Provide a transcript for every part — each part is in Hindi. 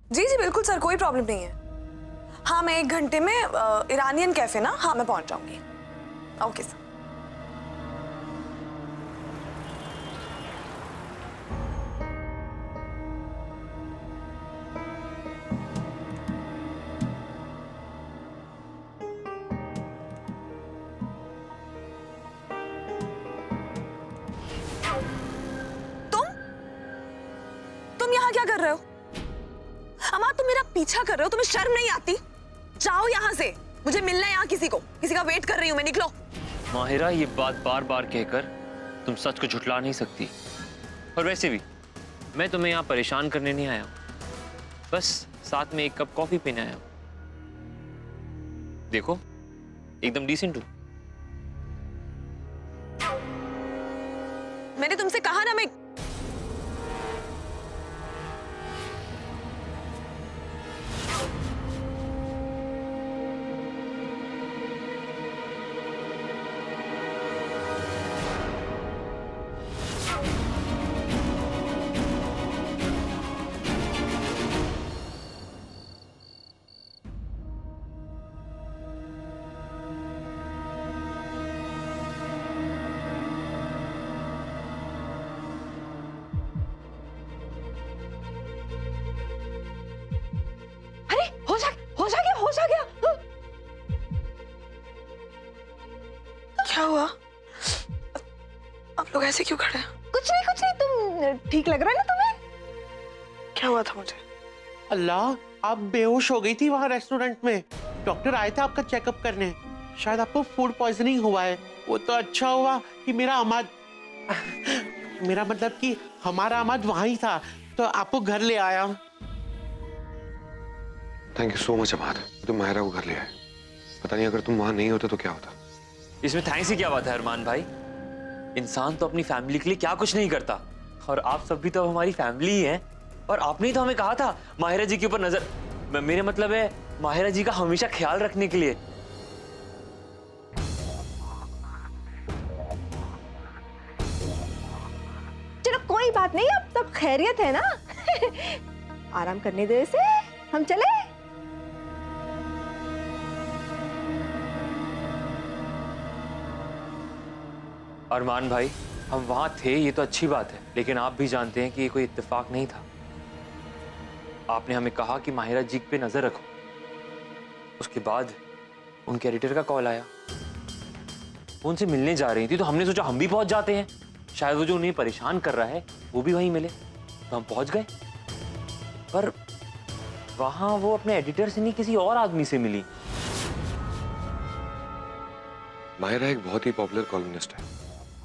जी जी बिल्कुल सर, कोई प्रॉब्लम नहीं है। हाँ मैं 1 घंटे में ईरानियन कैफे ना, हाँ मैं पहुंच जाऊंगी। Okay sir. तुम यहाँ क्या कर रहे हो? अमा तुम मेरा पीछा कर रहे हो, तुम्हें शर्म नहीं आती? जाओ यहाँ से, मुझे मिलना है यहाँ किसी को, किसी का वेट कर रही हूँ मैं, निकलो। माहिरा, ये बात बार बार कहकर तुम सच को झुठला नहीं सकती। और वैसे भी मैं तुम्हें यहाँ परेशान करने नहीं आया हूँ, बस साथ में 1 कप कॉफी पीने आया हूँ। देखो एकदम डिसेंट हूँ। मैंने तुमसे कहा ना मैं। हो जा गया। हाँ? क्या हुआ? आप लोग ऐसे क्यों खड़े हैं? कुछ नहीं, तुम ठीक लग रहा है ना तुम्हें? क्या हुआ था मुझे? अल्लाह, आप बेहोश हो गई थी वहाँ रेस्टोरेंट में। डॉक्टर आए थे आपका चेकअप करने, शायद आपको फूड पॉइजनिंग हुआ है। वो तो अच्छा हुआ कि मेरा मतलब कि हमारा अमाद वहाँ ही था, तो आपको घर ले आया। थैंक यू सो मच अमाद, तुम माहिरा को घर ले आए। पता नहीं अगर तुम वहां नहीं होते तो क्या होता। इसमें थैंक्स की क्या बात है अरमान भाई? इंसान तो अपनी फैमिली के लिए क्या कुछ नहीं करता, और आप सब भी तो हमारी फैमिली ही हैं। और आपने ही तो हमें कहा था माहिरा जी के ऊपर नजर, मेरे मतलब है माहिरा जी का हमेशा ख्याल रखने के लिए। चलो कोई बात नहीं, अब सब खैरियत है ना। आराम करने दे इसे, हम चले। अरमान भाई, हम वहां थे ये तो अच्छी बात है, लेकिन आप भी जानते हैं कि ये कोई इत्तेफाक नहीं था। आपने हमें कहा कि माहिरा जी पे नजर रखो, उसके बाद उनके एडिटर का कॉल आया, वो उनसे मिलने जा रही थी, तो हमने सोचा हम भी पहुंच जाते हैं, शायद वो जो उन्हें परेशान कर रहा है वो भी वहीं मिले। तो हम पहुंच गए, पर वहां वो अपने एडिटर से नहीं किसी और आदमी से मिली। माहिरा एक बहुत ही पॉपुलर कॉलमनिस्ट है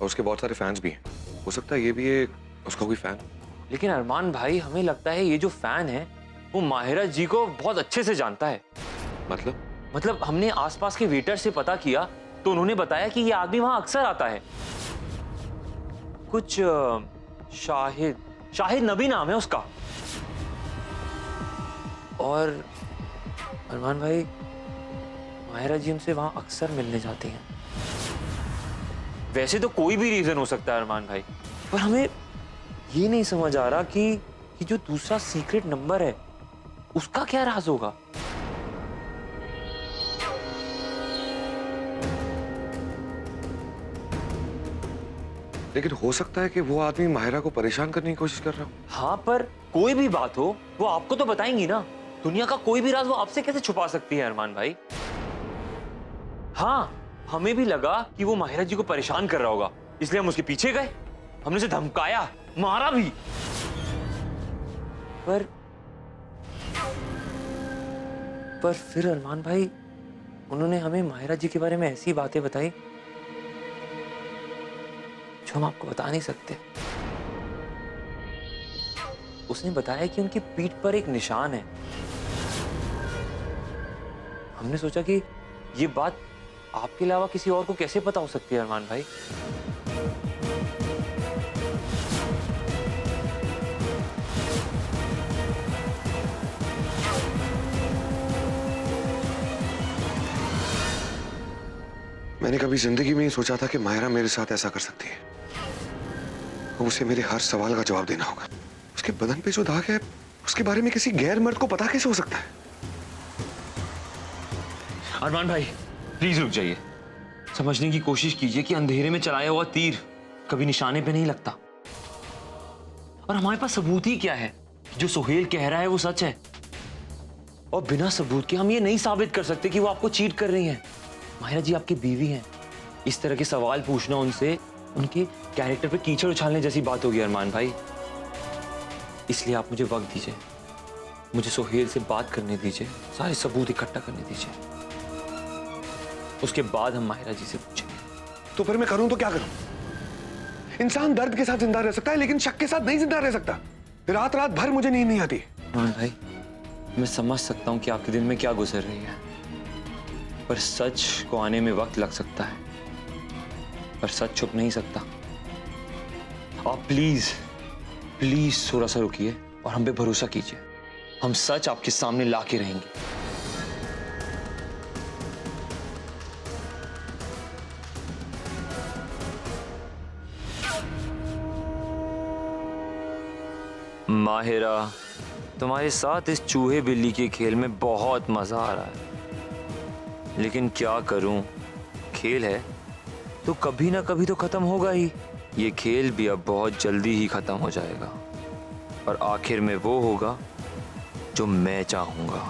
और उसके बहुत सारे फैंस भी हैं। हो सकता है ये भी एक उसका कोई फैन। लेकिन अरमान भाई, हमें लगता है ये जो फैन है वो माहिरा जी को बहुत अच्छे से जानता है। मतलब हमने आसपास के वेटर से पता किया तो उन्होंने बताया कि ये आदमी वहां अक्सर आता है। कुछ शाहिद नबी नाम है उसका। और अरमान भाई, माहिरा जी हमसे वहां अक्सर मिलने जाती हैं। वैसे तो कोई भी रीजन हो सकता है अरमान भाई, पर हमें ये नहीं समझ आ रहा कि जो दूसरा सीक्रेट नंबर है उसका क्या राज होगा। लेकिन हो सकता है कि वो आदमी माहिरा को परेशान करने की कोशिश कर रहा हो। हाँ, पर कोई भी बात हो वो आपको तो बताएंगी ना। दुनिया का कोई भी राज वो आपसे कैसे छुपा सकती है अरमान भाई? हाँ, हमें भी लगा कि वो माहिरा जी को परेशान कर रहा होगा, इसलिए हम उसके पीछे गए, हमने उसे धमकाया, मारा भी। पर फिर अरमान भाई, उन्होंने हमें माहिरा जी के बारे में ऐसी बातें बताई जो हम आपको बता नहीं सकते। उसने बताया कि उनकी पीठ पर एक निशान है। हमने सोचा कि ये बात आपके अलावा किसी और को कैसे पता हो सकती है अरमान भाई? मैंने कभी जिंदगी में नहीं सोचा था कि माहिरा मेरे साथ ऐसा कर सकती है। उसे मेरे हर सवाल का जवाब देना होगा। उसके बदन पे जो दाग है उसके बारे में किसी गैर मर्द को पता कैसे हो सकता है? अरमान भाई प्लीज रुक जाइए। समझने की कोशिश कीजिए कि अंधेरे में चलाया हुआ तीर कभी निशाने पे नहीं लगता। और हमारे पास सबूत ही क्या है? जो सोहेल कह रहा है वो सच है। और बिना सबूत के हम ये नहीं साबित कर सकते कि वो आपको चीट कर रही हैं। माहिरा जी आपकी बीवी हैं। इस तरह के सवाल पूछना उनसे उनके कैरेक्टर पे कीचड़ उछालने जैसी बात होगी अरमान भाई। इसलिए आप मुझे वक्त दीजिए, मुझे सोहेल से बात करने दीजिए, सारे सबूत इकट्ठा करने दीजिए। उसके बाद हम माहिरा जी से पूछेंगे। तो फिर मैं करूं तो क्या करूं? इंसान दर्द के साथ जिंदा रह सकता है लेकिन शक के साथ नहीं जिंदा रह सकता। रात रात भर मुझे नींद नहीं आती। अरमान भाई मैं समझ सकता हूं कि आपके दिल में क्या गुजर रही है, पर सच को आने में वक्त लग सकता है, पर सच छुप नहीं सकता। आप प्लीज प्लीज थोड़ा सा रुकिए और हम पे भरोसा कीजिए। हम सच आपके सामने लाके रहेंगे। माहिरा, तुम्हारे साथ इस चूहे बिल्ली के खेल में बहुत मजा आ रहा है, लेकिन क्या करूं, खेल है तो कभी ना कभी तो खत्म होगा ही। ये खेल भी अब बहुत जल्दी ही खत्म हो जाएगा और आखिर में वो होगा जो मैं चाहूंगा।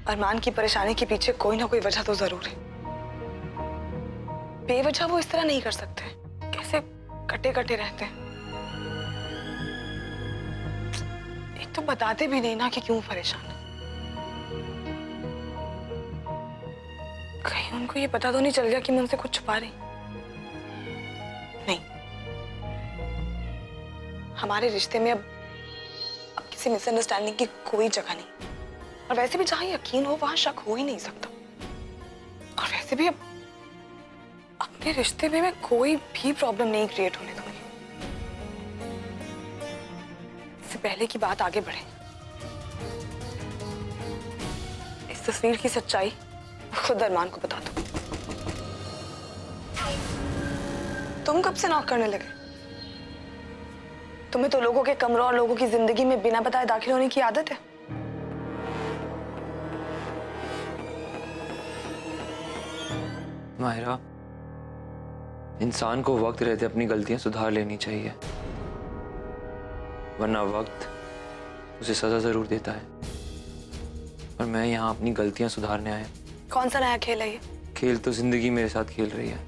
अरमान की परेशानी के पीछे कोई ना कोई वजह तो जरूर है। बेवजह वो इस तरह नहीं कर सकते। कैसे कटे कटे रहते हैं। एक तो बताते भी नहीं ना कि क्यों परेशान है। कहीं उनको ये पता तो नहीं चल गया कि मैं उनसे कुछ छुपा रही? नहीं, हमारे रिश्ते में अब किसी मिसअंडरस्टैंडिंग की कोई जगह नहीं। और वैसे भी जहां यकीन हो वहां शक हो ही नहीं सकता। और वैसे भी अब अपने रिश्ते में मैं कोई भी प्रॉब्लम नहीं क्रिएट होने दूंगी। इससे पहले की बात आगे बढ़े, इस तस्वीर की सच्चाई खुद अरमान को बता दो। तुम कब से नॉक करने लगे? तुम्हें तो लोगों के कमरों और लोगों की जिंदगी में बिना बताए दाखिल होने की आदत है। माहिरा, इंसान को वक्त रहते अपनी गलतियां सुधार लेनी चाहिए, वरना वक्त उसे सजा जरूर देता है। पर मैं यहाँ अपनी गलतियां सुधारने आया। कौन सा नया खेल है ये? खेल तो जिंदगी मेरे साथ खेल रही है।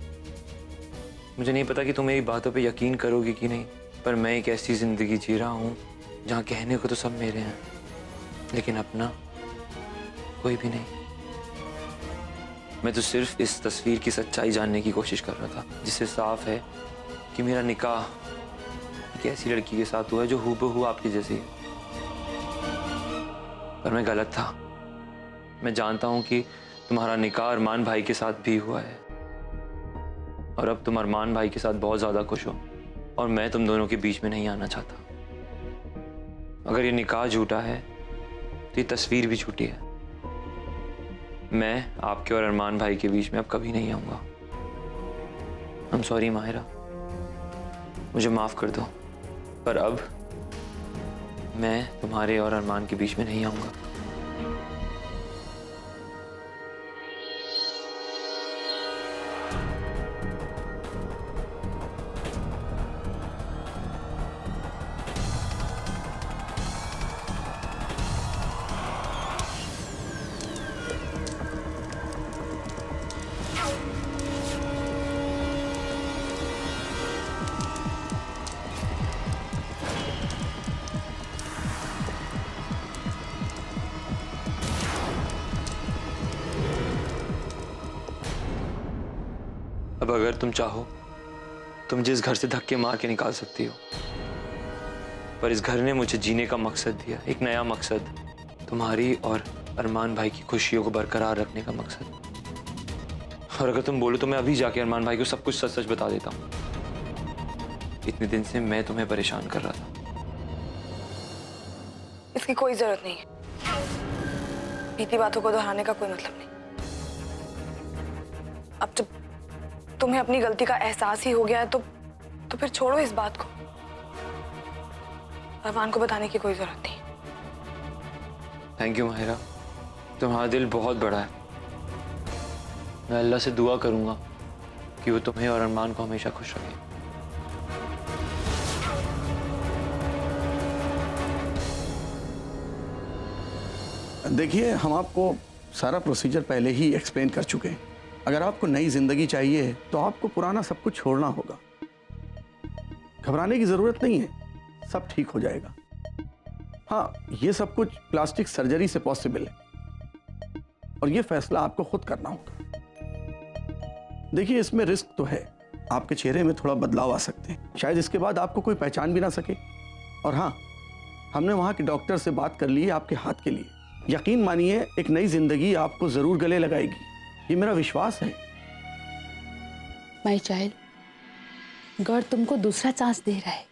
मुझे नहीं पता कि तुम मेरी बातों पे यकीन करोगी कि नहीं, पर मैं एक ऐसी जिंदगी जी रहा हूँ जहाँ कहने को तो सब मेरे हैं, लेकिन अपना कोई भी नहीं। मैं तो सिर्फ इस तस्वीर की सच्चाई जानने की कोशिश कर रहा था, जिससे साफ है कि मेरा निकाह एक ऐसी लड़की के साथ हुआ है जो हूबहू आपकी जैसी है। पर मैं गलत था। मैं जानता हूं कि तुम्हारा निकाह अरमान भाई के साथ भी हुआ है और अब तुम अरमान भाई के साथ बहुत ज्यादा खुश हो और मैं तुम दोनों के बीच में नहीं आना चाहता। अगर ये निकाह झूठा है तो ये तस्वीर भी झूठी है। मैं आपके और अरमान भाई के बीच में अब कभी नहीं आऊंगा। आई एम सॉरी माहिरा, मुझे माफ कर दो, पर अब मैं तुम्हारे और अरमान के बीच में नहीं आऊंगा। अब अगर तुम चाहो तुम जिस घर से धक्के मार के निकाल सकती हो, पर इस घर ने मुझे जीने का मकसद दिया, एक नया मकसद, तुम्हारी और अरमान भाई की खुशियों को बरकरार रखने का मकसद। और अगर तुम बोलो तो मैं अभी जाके अरमान भाई को सब कुछ सच सच बता देता हूँ। इतने दिन से मैं तुम्हें परेशान कर रहा था। इसकी कोई जरूरत नहीं है। बीती बातों को दोहराने का कोई मतलब नहीं। अब जब तुम्हें अपनी गलती का एहसास ही हो गया है तो फिर छोड़ो इस बात को। अरमान को बताने की कोई जरूरत नहीं। थैंक यू माहिरा, तुम्हारा दिल बहुत बड़ा है। मैं अल्लाह से दुआ करूंगा कि वो तुम्हें और अरमान को हमेशा खुश रखे। देखिए, हम आपको सारा प्रोसीजर पहले ही एक्सप्लेन कर चुके हैं। अगर आपको नई जिंदगी चाहिए तो आपको पुराना सब कुछ छोड़ना होगा। घबराने की जरूरत नहीं है, सब ठीक हो जाएगा। हाँ, ये सब कुछ प्लास्टिक सर्जरी से पॉसिबल है और ये फैसला आपको खुद करना होगा। देखिए, इसमें रिस्क तो है, आपके चेहरे में थोड़ा बदलाव आ सकते हैं, शायद इसके बाद आपको कोई पहचान भी ना सके। और हाँ, हमने वहाँ के डॉक्टर से बात कर ली है आपके हाथ के लिए। यकीन मानिए, एक नई जिंदगी आपको जरूर गले लगाएगी, ये मेरा विश्वास है। माय चाइल्ड, गॉड तुमको दूसरा चांस दे रहा है,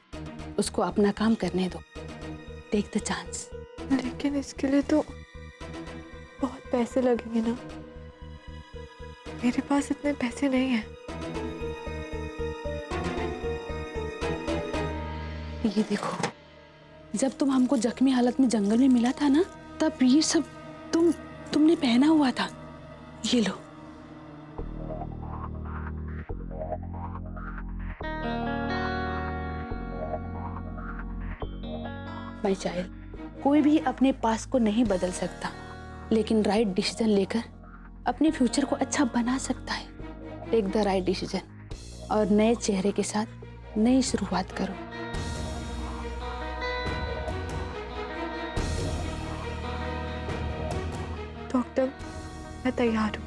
उसको अपना काम करने दो। Take the chance. लेकिन इसके लिए तो बहुत पैसे लगेंगे ना, मेरे पास इतने पैसे नहीं हैं। ये देखो, जब तुम हमको जख्मी हालत में जंगल में मिला था ना, तब ये सब तुमने पहना हुआ था। ये लो। माय चाइल्ड, कोई भी अपने पास को नहीं बदल सकता, लेकिन राइट डिसीजन लेकर अपने फ्यूचर को अच्छा बना सकता है। टेक द राइट डिसीजन और नए चेहरे के साथ नई शुरुआत करो। डॉक्टर, मैं तैयार हूँ।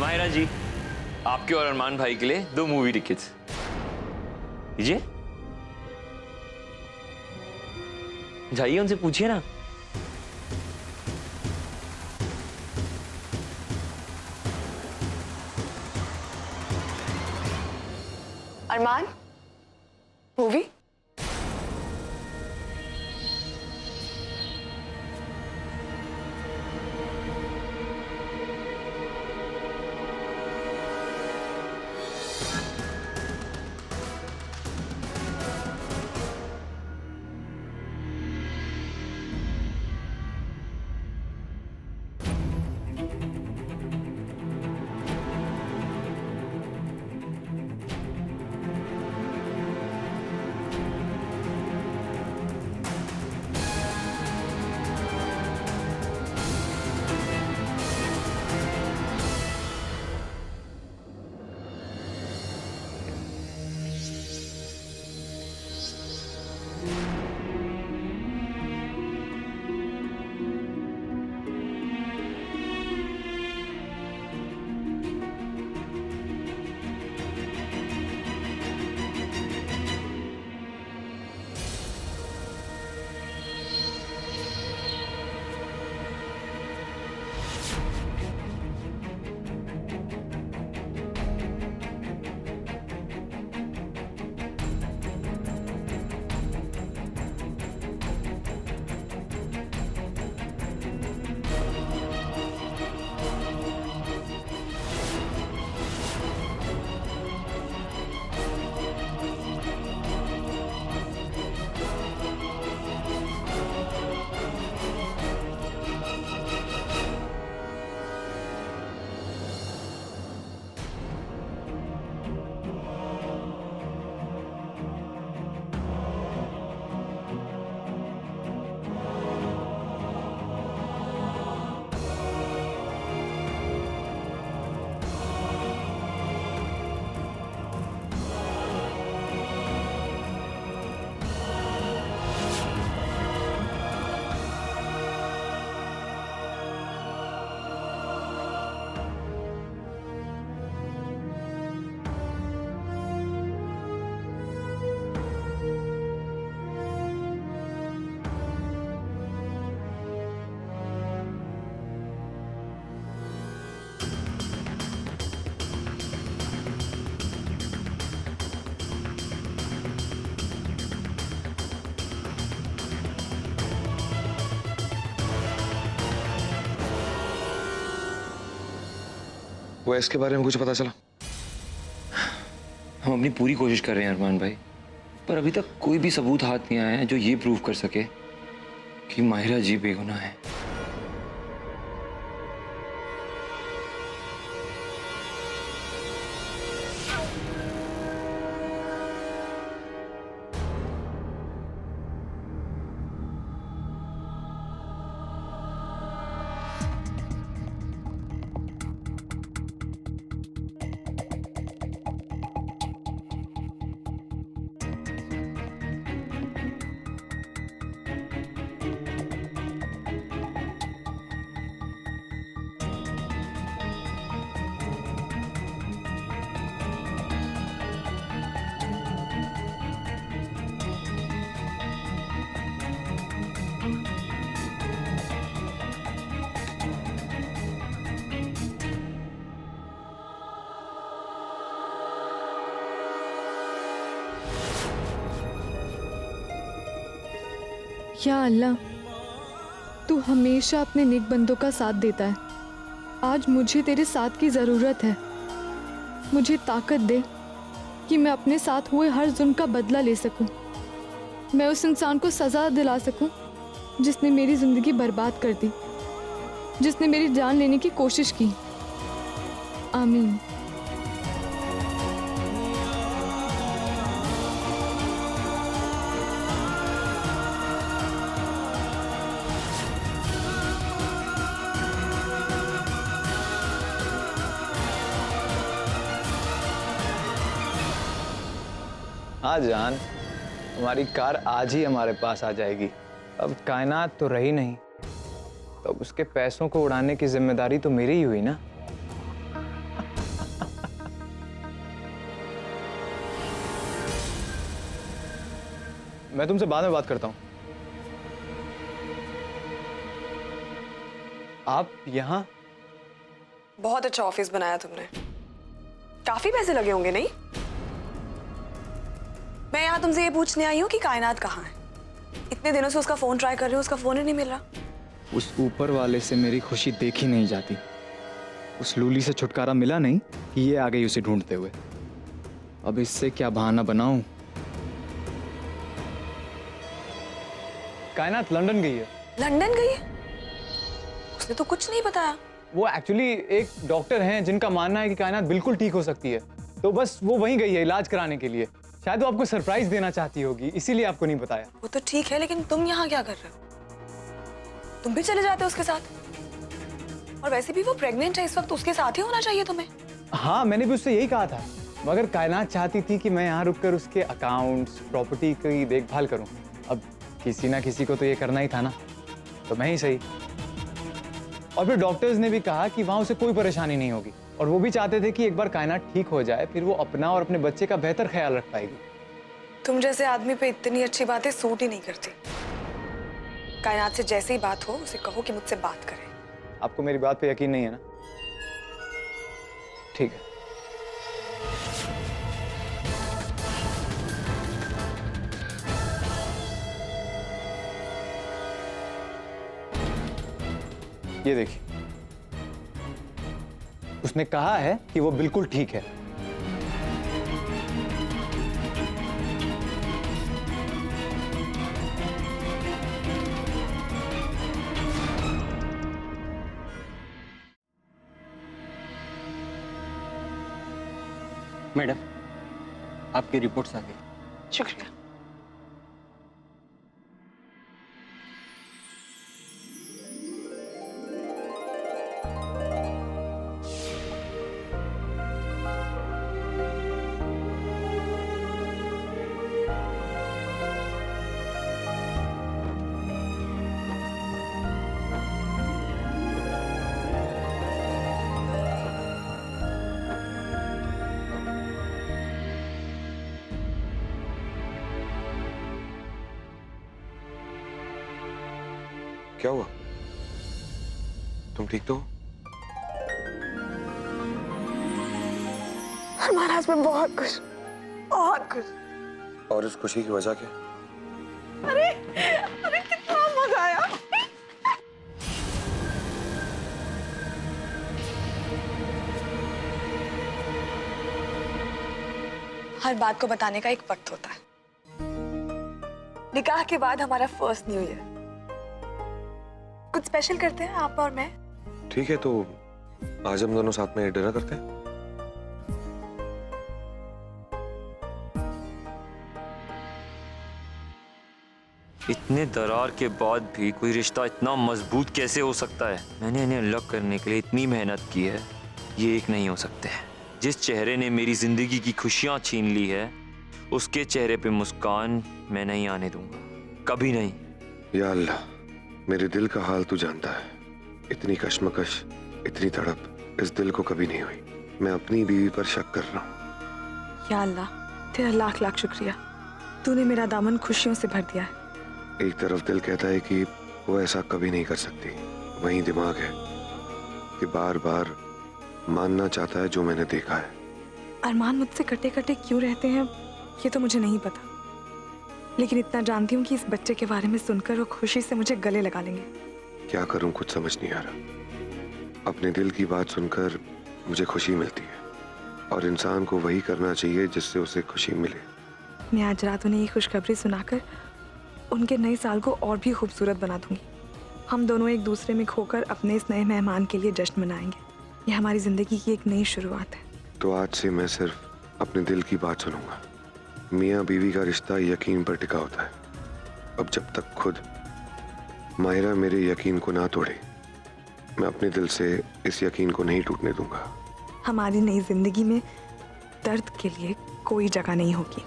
माहिरा जी, आपके और अरमान भाई के लिए 2 मूवी टिकट्स लीजिए। जाइए, उनसे पूछिए ना। अरमान, मूवी? वो इसके बारे में कुछ पता चला? हम अपनी पूरी कोशिश कर रहे हैं अरमान भाई, पर अभी तक कोई भी सबूत हाथ नहीं आया है जो ये प्रूव कर सके कि माहिरा जी बेगुनाह है। या अल्लाह, तू हमेशा अपने नेक बंदों का साथ देता है। आज मुझे तेरे साथ की ज़रूरत है। मुझे ताकत दे कि मैं अपने साथ हुए हर जुल्म का बदला ले सकूं। मैं उस इंसान को सज़ा दिला सकूं जिसने मेरी ज़िंदगी बर्बाद कर दी, जिसने मेरी जान लेने की कोशिश की। आमीन। हाँ जान, तुम्हारी कार आज ही हमारे पास आ जाएगी। अब कायनात तो रही नहीं, तो उसके पैसों को उड़ाने की जिम्मेदारी तो मेरी ही हुई ना। मैं तुमसे बाद में बात करता हूँ। आप यहाँ? बहुत अच्छा ऑफिस बनाया तुमने, काफी पैसे लगे होंगे नहीं? मैं यहाँ तुमसे ये पूछने आई हूँ कि कायनात कहाँ है। इतने दिनों से उसका फोन ट्राई कर रही हूँ, उसका फोन ही नहीं मिल रहा। उस ऊपर वाले से मेरी खुशी देखी नहीं जाती। उस लूली से छुटकारा मिला नहीं कि ये आ गई उसे ढूंढते हुए। अब इससे क्या बहाना बनाऊं? कायनात लंदन गई है। लंदन गई है? उसने तो कुछ नहीं बताया। वो एक्चुअली एक डॉक्टर हैं जिनका मानना है कि कायनात बिल्कुल ठीक हो सकती है, तो बस वो वहीं गई है इलाज कराने के लिए। शायद वो आपको सरप्राइज देना चाहती होगी, इसीलिए आपको नहीं बताया। वो तो ठीक है, लेकिन तुम यहाँ क्या कर रहे हो? तुम भी चले जाते हो उसके साथ? और वैसे भी वो प्रेग्नेंट है इस वक्त, उसके साथ ही होना चाहिए तुम्हें। हाँ, मैंने भी उससे यही कहा था, मगर कायनात चाहती थी कि मैं यहाँ रुककर उसके अकाउंट्स, प्रॉपर्टी की देखभाल करूँ। अब किसी ना किसी को तो ये करना ही था ना, तो मैं ही सही। और फिर डॉक्टर्स ने भी कहा कि वहाँ उसे कोई परेशानी नहीं होगी, और वो भी चाहते थे कि एक बार कायनात ठीक हो जाए, फिर वो अपना और अपने बच्चे का बेहतर ख्याल रख पाएगी। तुम जैसे आदमी पे इतनी अच्छी बातें सूट ही नहीं करती। कायनात से जैसे ही बात हो उसे कहो कि मुझसे बात करे। आपको मेरी बात पे यकीन नहीं है ना? ठीक है। ये देखिए, उसने कहा है कि वो बिल्कुल ठीक है। मैडम, आपकी रिपोर्ट्स आ गई। शुक्रिया। क्या हुआ? तुम ठीक तो हो? महाराज, मैं बहुत खुश, बहुत खुश। और इस खुशी की वजह क्या? अरे अरे कितना मजा आया। हर बात को बताने का एक वक्त होता है। निकाह के बाद हमारा फर्स्ट न्यू ईयर। कुछ स्पेशल करते हैं आप और मैं? ठीक है, तो आज हम दोनों साथ में डिनर करते हैं। इतने दरार के बाद भी कोई रिश्ता इतना मजबूत कैसे हो सकता है? मैंने इन्हें अलग करने के लिए इतनी मेहनत की है, ये एक नहीं हो सकते। जिस चेहरे ने मेरी जिंदगी की खुशियां छीन ली है, उसके चेहरे पे मुस्कान मैं नहीं आने दूंगा, कभी नहीं। या अल्लाह, मेरे दिल का हाल तू जानता है। इतनी कश्मकश, इतनी तड़प इस दिल को कभी नहीं हुई। मैं अपनी बीवी पर शक कर रहा हूँ। या अल्लाह, तेरा लाख लाख शुक्रिया, तूने मेरा दामन खुशियों से भर दिया है। एक तरफ दिल कहता है कि वो ऐसा कभी नहीं कर सकती, वहीं दिमाग है कि बार बार मानना चाहता है जो मैंने देखा है। अरमान मुझसे कटे कटे क्यों रहते हैं ये तो मुझे नहीं पता, लेकिन इतना जानती हूँ कि इस बच्चे के बारे में सुनकर वो खुशी से मुझे गले लगा लेंगे। क्या करूं कुछ समझ नहीं आ रहा। अपने दिल की बात सुनकर मुझे खुशी मिलती है, और इंसान को वही करना चाहिए जिससे उसे खुशी मिले। मैं आज रात उन्हें ये खुशखबरी सुनाकर उनके नए साल को और भी खूबसूरत बना दूंगी। हम दोनों एक दूसरे में खोकर अपने इस नए मेहमान के लिए जश्न मनाएंगे। ये हमारी जिंदगी की एक नई शुरुआत है। तो आज से मैं सिर्फ अपने दिल की बात सुनूंगा। मियाँ बीवी का रिश्ता यकीन पर टिका होता है। अब जब तक खुद माहिरा मेरे यकीन को ना तोड़े, मैं अपने दिल से इस यकीन को नहीं टूटने दूंगा। हमारी नई जिंदगी में दर्द के लिए कोई जगह नहीं होगी।